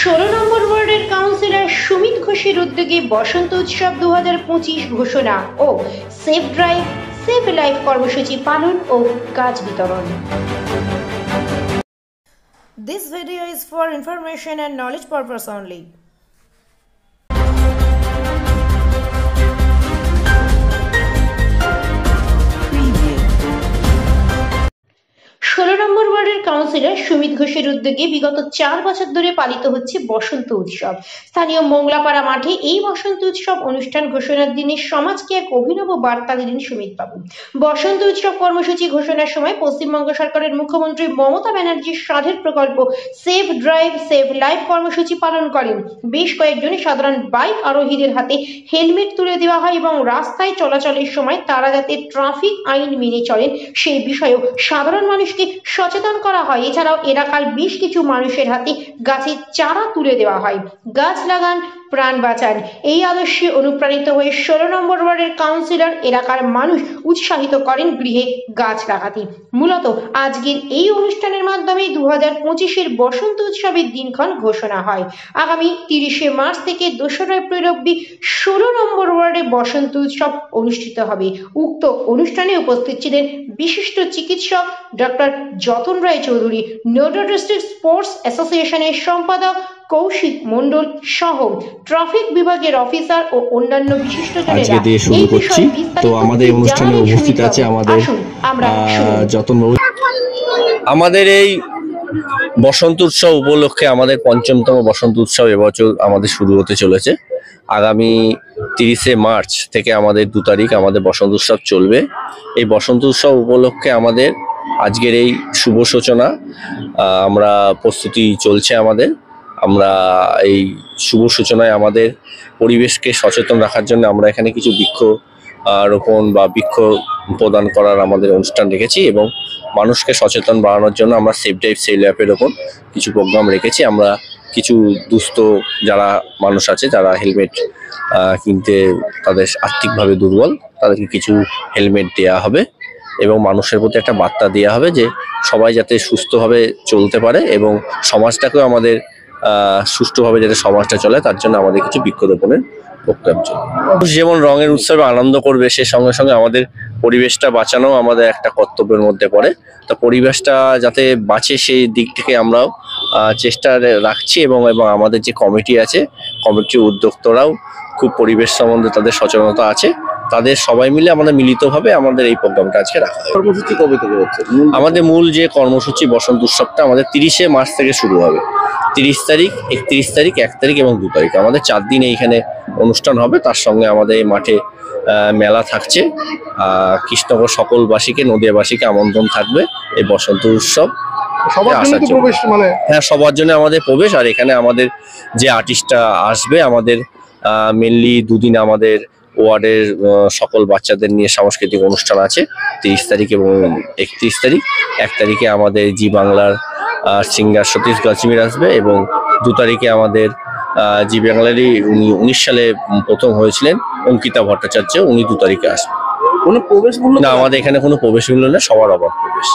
16 নম্বর ওয়ার্ডের কাউন্সিলর সুমিত ঘোষের উদ্যোগে বসন্ত উৎসব 2025 ঘোষণা ও সেভ ড্রাইভ সেভ লাইফ কর্মসূচি পালন ও গাছ বিতরণ। This video is for information and knowledge purpose only. 16 নম্বর ওয়ার্ডের কাউন্সিলর সুমিত ঘোষের উদ্যোগে বিগত 4 বছর ধরে পালিত হচ্ছে বসন্ত উৎসব। স্থানীয় মোংলাপাড়া মাঠে এই বসন্ত উৎসব অনুষ্ঠান ঘোষণার দিনে সমাজকে এক অভিনব বার্তা দিলেন সুমিত বাবু। বসন্ত উৎসব কর্মসূচি ঘোষণার সময় পশ্চিমবঙ্গ সরকারের মুখ্যমন্ত্রী মমতা ব্যানার্জির সাধের প্রকল্প সেভ ড্রাইভ সেভ লাইফ কর্মসূচি পালন করেন। বেশ কয়েকজন সাধারণ বাইক আরোহীদের হাতে হেলমেট তুলে দেওয়া হয় এবং রাস্তায় চলাচলের সময় তারা যাতে ট্রাফিক আইন মেনে চলেন সেই বিষয়েও সাধারণ মানুষকে সচেতন করা হয়। এছাড়াও এলাকার বেশ কিছু মানুষের হাতে গাছের চারা তুলে দেওয়া হয়। গাছ লাগান প্রাণ বাঁচান এই আদর্শে অনুপ্রাণিত হয়ে 16 নম্বর ওয়ার্ডের কাউন্সিলর এলাকার মানুষ উৎসাহিত করেন গৃহে গাছ লাগাতে। মূলত আজকের এই অনুষ্ঠানের মাধ্যমে 2025-এর বসন্ত উৎসবের দিনক্ষণ ঘোষণা হয়। আগামী 30শে মার্চ থেকে 2রা এপ্রিল অবধি 16 নম্বর ওয়ার্ডে বসন্ত উৎসব অনুষ্ঠিত হবে। উক্ত অনুষ্ঠানে উপস্থিত ছিলেন বিশিষ্ট চিকিৎসক ডক্টর যতন রায় চৌধুরী, নওদা ডিস্ট্রিক্ট স্পোর্টস অ্যাসোসিয়েশনের সম্পাদক কৌশিক মণ্ডল সহ ট্রাফিক বিভাগের অফিসার ও অন্যান্য বিশিষ্টজনেরা। আজকে দিয়ে শুরু করছি। তো আমাদের অনুষ্ঠানে উপস্থিত আছে আমাদের যতন বাবু। আমাদের এই বসন্ত উৎসব উপলক্ষে আমাদের ৫ম বসন্ত উৎসব এবছর আমাদের শুরু হতে চলেছে। আগামী 30শে মার্চ থেকে আমাদের 2 তারিখ আমাদের বসন্ত উৎসব চলবে। এই বসন্ত উৎসব উপলক্ষে আমাদের আজকের এই শুভ সূচনা আমরা প্রস্তুতি চলছে আমাদের। আমরা এই শুভ সূচনায় আমাদের পরিবেশকে সচেতন রাখার জন্য আমরা এখানে কিছু বৃক্ষ রোপণ বা বৃক্ষ প্রদান করার আমাদের অনুষ্ঠান রেখেছি এবং মানুষকে সচেতন বাড়ানোর জন্য আমরা সেভ ড্রাইভ সেভ লাইফের ওপর কিছু প্রোগ্রাম রেখেছি। আমরা কিছু দুস্থ যারা মানুষ আছে যারা হেলমেট কিনতে তাদের আর্থিকভাবে দুর্বল তাদেরকে কিছু হেলমেট দেওয়া হবে এবং মানুষের প্রতি একটা বার্তা দেওয়া হবে যে সবাই যাতে সুস্থভাবে চলতে পারে এবং সমাজটাকেও আমাদের সুষ্ঠুভাবে যাতে সমাজটা চলে তার জন্য আমাদের কিছু বৃক্ষরোপণের প্রোগ্রাম চলবে। যেমন রঙের উৎসবে আনন্দ করবে সে সঙ্গে সঙ্গে আমাদের পরিবেশটা বাঁচানো আমাদের একটা কর্তব্যের মধ্যে পড়ে। তো পরিবেশটা যাতে বাঁচে সেই দিক থেকে আমরাও চেষ্টা রাখছি এবং আমাদের যে কমিটি আছে কমিটির উদ্যোক্তারাও খুব পরিবেশ সম্বন্ধে তাদের সচেতনতা আছে। তাদের সবাই মিলে আমাদের মিলিতভাবে আমাদের এই প্রোগ্রামটা আজকে রাখা হয়। কর্মসূচি কবে থেকে হচ্ছে? আমাদের মূল যে কর্মসূচি বসন্ত উৎসবটা আমাদের 30শে মার্চ থেকে শুরু হবে। 30 তারিখ 31 তারিখ 1 তারিখ এবং 2 তারিখ আমাদের 4 দিন এইখানে অনুষ্ঠান হবে। তার সঙ্গে আমাদের এই মাঠে মেলা থাকছে। কৃষ্ণনগর সকলবাসীকে নদিয়াবাসীকে আমন্ত্রণ থাকবে এই বসন্ত উৎসব আসার জন্য। হ্যাঁ, সবার জন্য আমাদের প্রবেশ। আর এখানে আমাদের যে আর্টিস্টরা আসবে আমাদের মেনলি 2 দিন আমাদের ওয়ার্ডের সকল বাচ্চাদের নিয়ে সাংস্কৃতিক অনুষ্ঠান আছে 30 তারিখ এবং 31 তারিখ। 1 তারিখে আমাদের জি বাংলার সিঙ্গার সতীশ গাজমির আসবে এবং 2 তারিখে আমাদের জি বাংলারই উনি 19 সালে প্রথম হয়েছিলেন অঙ্কিতা ভট্টাচার্য, উনি 2 তারিখে আসবেন। কোনো প্রবেশ মূল্য না, আমাদের এখানে কোনো প্রবেশ মূল্য নেই, সবার অবাধ প্রবেশ।